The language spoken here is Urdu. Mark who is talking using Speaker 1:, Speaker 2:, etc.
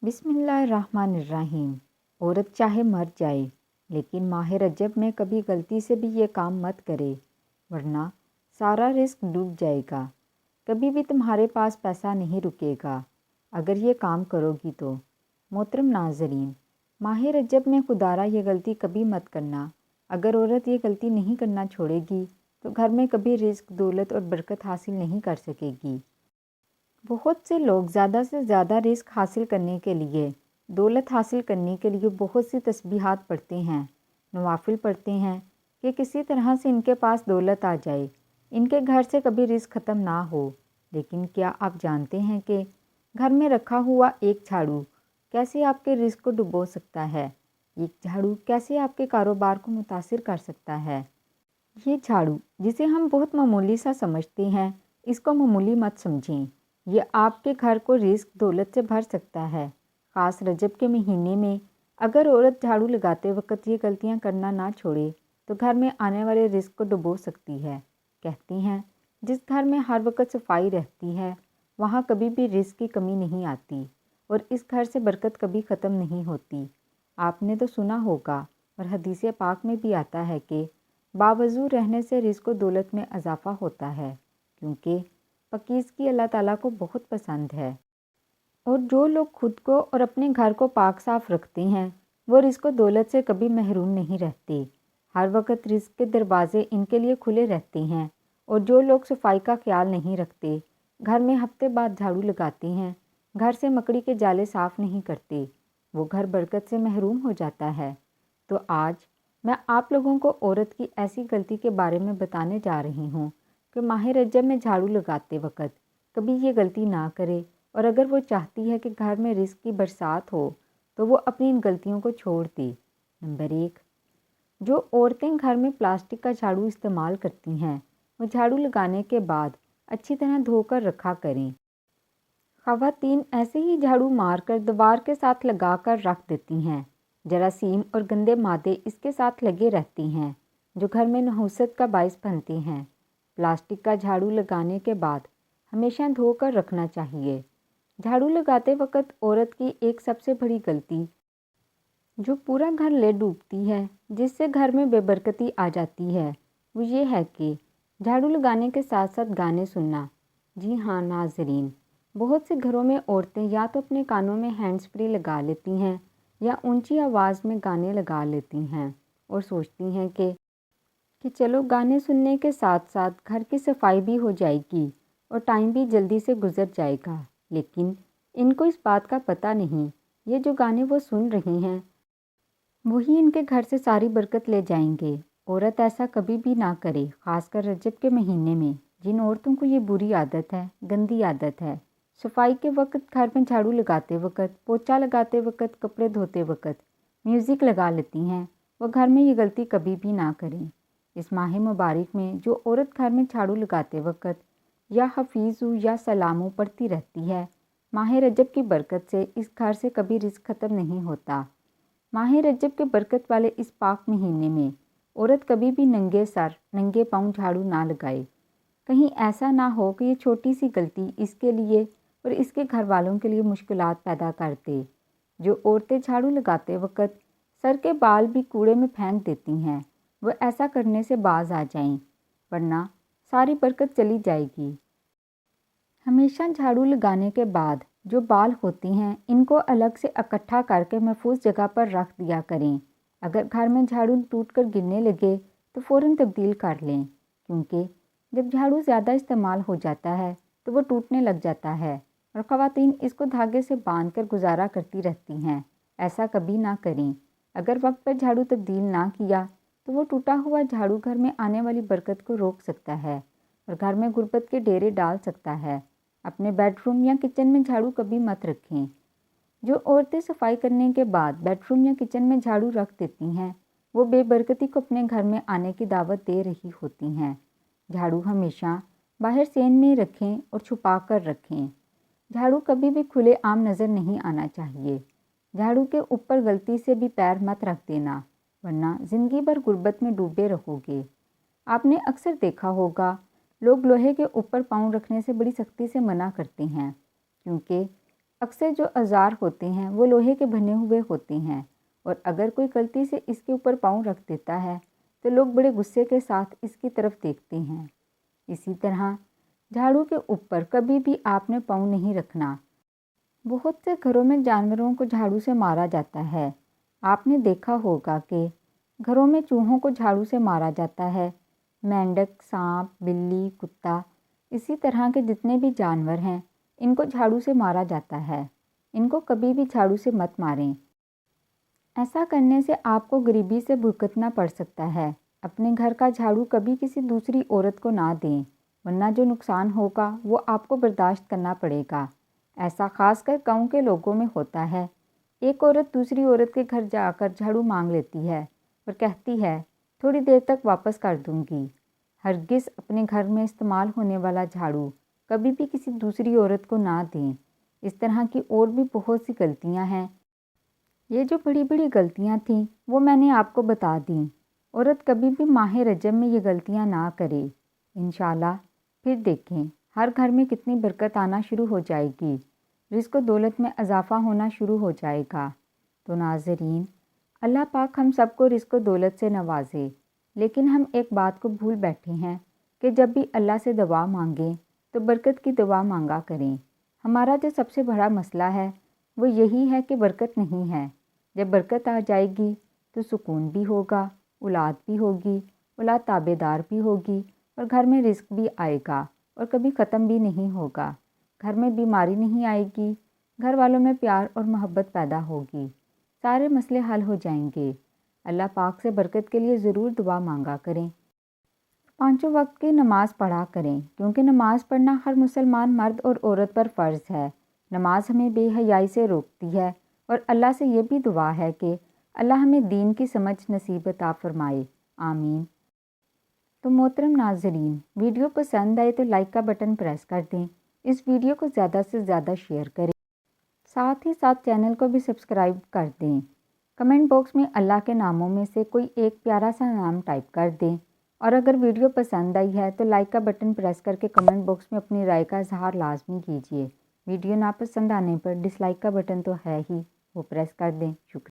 Speaker 1: بسم اللہ الرحمن الرحیم۔ عورت چاہے مر جائے لیکن ماہ رجب میں کبھی غلطی سے بھی یہ کام مت کرے، ورنہ سارا رزق ڈوب جائے گا۔ کبھی بھی تمہارے پاس پیسہ نہیں رکے گا اگر یہ کام کرو گی تو۔ محترم ناظرین، ماہ رجب میں خدارہ یہ غلطی کبھی مت کرنا۔ اگر عورت یہ غلطی نہیں کرنا چھوڑے گی تو گھر میں کبھی رزق، دولت اور برکت حاصل نہیں کر سکے گی۔ بہت سے لوگ زیادہ سے زیادہ رزق حاصل کرنے کے لیے، دولت حاصل کرنے کے لیے بہت سی تسبیحات پڑھتے ہیں، نوافل پڑھتے ہیں کہ کسی طرح سے ان کے پاس دولت آ جائے، ان کے گھر سے کبھی رزق ختم نہ ہو۔ لیکن کیا آپ جانتے ہیں کہ گھر میں رکھا ہوا ایک جھاڑو کیسے آپ کے رزق کو ڈبو سکتا ہے؟ ایک جھاڑو کیسے آپ کے کاروبار کو متاثر کر سکتا ہے؟ یہ جھاڑو جسے ہم بہت معمولی سا سمجھتے ہیں، اس کو معمولی مت سمجھیں۔ یہ آپ کے گھر کو رزق، دولت سے بھر سکتا ہے۔ خاص رجب کے مہینے میں اگر عورت جھاڑو لگاتے وقت یہ غلطیاں کرنا نہ چھوڑے تو گھر میں آنے والے رزق کو ڈبو سکتی ہے۔ کہتے ہیں جس گھر میں ہر وقت صفائی رہتی ہے وہاں کبھی بھی رزق کی کمی نہیں آتی اور اس گھر سے برکت کبھی ختم نہیں ہوتی۔ آپ نے تو سنا ہوگا اور حدیث پاک میں بھی آتا ہے کہ باوضو رہنے سے رزق و دولت میں اضافہ ہوتا ہے، کیونکہ پاکیزگی اللہ تعالیٰ کو بہت پسند ہے۔ اور جو لوگ خود کو اور اپنے گھر کو پاک صاف رکھتے ہیں وہ رزق و دولت سے کبھی محروم نہیں رہتے۔ ہر وقت رزق کے دروازے ان کے لیے کھلے رہتے ہیں۔ اور جو لوگ صفائی کا خیال نہیں رکھتے، گھر میں ہفتے بعد جھاڑو لگاتے ہیں، گھر سے مکڑی کے جالے صاف نہیں کرتے، وہ گھر برکت سے محروم ہو جاتا ہے۔ تو آج میں آپ لوگوں کو عورت کی ایسی غلطی کے بارے میں بتانے جا رہی ہوں کہ ماہ رجب میں جھاڑو لگاتے وقت کبھی یہ غلطی نہ کرے، اور اگر وہ چاہتی ہے کہ گھر میں رزق کی برسات ہو تو وہ اپنی ان غلطیوں کو چھوڑ دے۔ نمبر 1، جو عورتیں گھر میں پلاسٹک کا جھاڑو استعمال کرتی ہیں وہ جھاڑو لگانے کے بعد اچھی طرح دھو کر رکھا کریں۔ خواتین ایسے ہی جھاڑو مار کر دیوار کے ساتھ لگا کر رکھ دیتی ہیں۔ جراثیم اور گندے مادے اس کے ساتھ لگے رہتے ہیں جو گھر میں نحوست کا باعث بنتے ہیں۔ پلاسٹک کا جھاڑو لگانے کے بعد ہمیشہ دھو کر رکھنا چاہیے۔ جھاڑو لگاتے وقت عورت کی ایک سب سے بڑی غلطی جو پورا گھر لے ڈوبتی ہے، جس سے گھر میں بے برکتی آ جاتی ہے، وہ یہ ہے کہ جھاڑو لگانے کے ساتھ ساتھ گانے سننا۔ جی ہاں ناظرین، بہت سے گھروں میں عورتیں یا تو اپنے کانوں میں ہینڈز فری لگا لیتی ہیں یا اونچی آواز میں گانے لگا لیتی ہیں اور سوچتی ہیں کہ چلو گانے سننے کے ساتھ ساتھ گھر کی صفائی بھی ہو جائے گی اور ٹائم بھی جلدی سے گزر جائے گا۔ لیکن ان کو اس بات کا پتہ نہیں، یہ جو گانے وہ سن رہی ہیں وہی ان کے گھر سے ساری برکت لے جائیں گے۔ عورت ایسا کبھی بھی نہ کرے، خاص کر رجب کے مہینے میں۔ جن عورتوں کو یہ بری عادت ہے، گندی عادت ہے، صفائی کے وقت، گھر میں جھاڑو لگاتے وقت، پوچھا لگاتے وقت، کپڑے دھوتے وقت میوزک لگا لیتی ہیں، وہ گھر میں یہ غلطی کبھی بھی نہ کریں۔ اس ماہ مبارک میں جو عورت گھر میں جھاڑو لگاتے وقت یا حفیظو یا سلامو پڑھتی رہتی ہے، ماہ رجب کی برکت سے اس گھر سے کبھی رزق ختم نہیں ہوتا۔ ماہ رجب کے برکت والے اس پاک مہینے میں عورت کبھی بھی ننگے سر، ننگے پاؤں جھاڑو نہ لگائے۔ کہیں ایسا نہ ہو کہ یہ چھوٹی سی غلطی اس کے لیے اور اس کے گھر والوں کے لیے مشکلات پیدا کر دے۔ جو عورتیں جھاڑو لگاتے وقت سر کے بال بھی کوڑے میں پھینک دیتی ہیں، وہ ایسا کرنے سے باز آ جائیں، ورنہ ساری برکت چلی جائے گی۔ ہمیشہ جھاڑو لگانے کے بعد جو بال ہوتے ہیں ان کو الگ سے اکٹھا کر کے محفوظ جگہ پر رکھ دیا کریں۔ اگر گھر میں جھاڑو ٹوٹ کر گرنے لگے تو فوراً تبدیل کر لیں، کیونکہ جب جھاڑو زیادہ استعمال ہو جاتا ہے تو وہ ٹوٹنے لگ جاتا ہے اور خواتین اس کو دھاگے سے باندھ کر گزارا کرتی رہتی ہیں۔ ایسا کبھی نہ کریں۔ اگر وقت پر جھاڑو تبدیل نہ کیا تو وہ ٹوٹا ہوا جھاڑو گھر میں آنے والی برکت کو روک سکتا ہے اور گھر میں غربت کے ڈیرے ڈال سکتا ہے۔ اپنے بیڈ روم یا کچن میں جھاڑو کبھی مت رکھیں۔ جو عورتیں صفائی کرنے کے بعد بیڈ روم یا کچن میں جھاڑو رکھ دیتی ہیں وہ بے برکتی کو اپنے گھر میں آنے کی دعوت دے رہی ہوتی ہیں۔ جھاڑو ہمیشہ باہر سین میں رکھیں اور چھپا کر رکھیں۔ جھاڑو کبھی بھی کھلے عام نظر نہیں آنا چاہیے۔ جھاڑو کے اوپر غلطی سے بھی پیر مت رکھ دینا، ورنہ زندگی بھر غربت میں ڈوبے رہو گے۔ آپ نے اکثر دیکھا ہوگا لوگ لوہے کے اوپر پاؤں رکھنے سے بڑی سختی سے منع کرتے ہیں، کیونکہ اکثر جو اوزار ہوتے ہیں وہ لوہے کے بنے ہوئے ہوتے ہیں اور اگر کوئی غلطی سے اس کے اوپر پاؤں رکھ دیتا ہے تو لوگ بڑے غصے کے ساتھ اس کی طرف دیکھتے ہیں۔ اسی طرح جھاڑو کے اوپر کبھی بھی آپ نے پاؤں نہیں رکھنا۔ بہت سے گھروں میں جانوروں کو جھاڑو سے مارا جاتا ہے۔ آپ نے دیکھا ہوگا کہ گھروں میں چوہوں کو جھاڑو سے مارا جاتا ہے۔ مینڈک، سانپ، بلی، کتا، اسی طرح کے جتنے بھی جانور ہیں ان کو جھاڑو سے مارا جاتا ہے۔ ان کو کبھی بھی جھاڑو سے مت ماریں۔ ایسا کرنے سے آپ کو غریبی سے بھگتنا پڑ سکتا ہے۔ اپنے گھر کا جھاڑو کبھی کسی دوسری عورت کو نہ دیں، ورنہ جو نقصان ہوگا وہ آپ کو برداشت کرنا پڑے گا۔ ایسا خاص کر گاؤں کے لوگوں میں ہوتا ہے۔ ایک عورت دوسری عورت کے گھر جا کر جھاڑو مانگ لیتی ہے اور کہتی ہے تھوڑی دیر تک واپس کر دوں گی۔ ہرگز اپنے گھر میں استعمال ہونے والا جھاڑو کبھی بھی کسی دوسری عورت کو نہ دیں۔ اس طرح کی اور بھی بہت سی غلطیاں ہیں۔ یہ جو بڑی بڑی غلطیاں تھیں وہ میں نے آپ کو بتا دیں۔ عورت کبھی بھی ماہ رجب میں یہ غلطیاں نہ کرے۔ انشاءاللہ پھر دیکھیں ہر گھر میں کتنی برکت آنا شروع ہو جائے گی، رزق و دولت میں اضافہ ہونا شروع ہو جائے گا۔ تو ناظرین، اللہ پاک ہم سب کو رزق و دولت سے نوازے، لیکن ہم ایک بات کو بھول بیٹھے ہیں کہ جب بھی اللہ سے دعا مانگیں تو برکت کی دعا مانگا کریں۔ ہمارا جو سب سے بڑا مسئلہ ہے وہ یہی ہے کہ برکت نہیں ہے۔ جب برکت آ جائے گی تو سکون بھی ہوگا، اولاد بھی ہوگی، اولاد تابع دار بھی ہوگی اور گھر میں رزق بھی آئے گا اور کبھی ختم بھی نہیں ہوگا۔ گھر میں بیماری نہیں آئے گی، گھر والوں میں پیار اور محبت پیدا ہوگی، سارے مسئلے حل ہو جائیں گے۔ اللہ پاک سے برکت کے لیے ضرور دعا مانگا کریں۔ 5 وقت کی نماز پڑھا کریں، کیونکہ نماز پڑھنا ہر مسلمان مرد اور عورت پر فرض ہے۔ نماز ہمیں بے حیائی سے روکتی ہے اور اللہ سے یہ بھی دعا ہے کہ اللہ ہمیں دین کی سمجھ نصیب عطا فرمائے، آمین۔ تو محترم ناظرین، ویڈیو پسند آئے تو لائک کا بٹن پریس کر دیں، اس ویڈیو کو زیادہ سے زیادہ شیئر کریں، ساتھ ہی ساتھ چینل کو بھی سبسکرائب کر دیں۔ کمنٹ باکس میں اللہ کے ناموں میں سے کوئی ایک پیارا سا نام ٹائپ کر دیں، اور اگر ویڈیو پسند آئی ہے تو لائک کا بٹن پریس کر کے کمنٹ باکس میں اپنی رائے کا اظہار لازمی کیجیے۔ ویڈیو ناپسند آنے پر ڈس لائک کا بٹن تو ہے ہی، وہ پریس کر دیں۔ شکریہ۔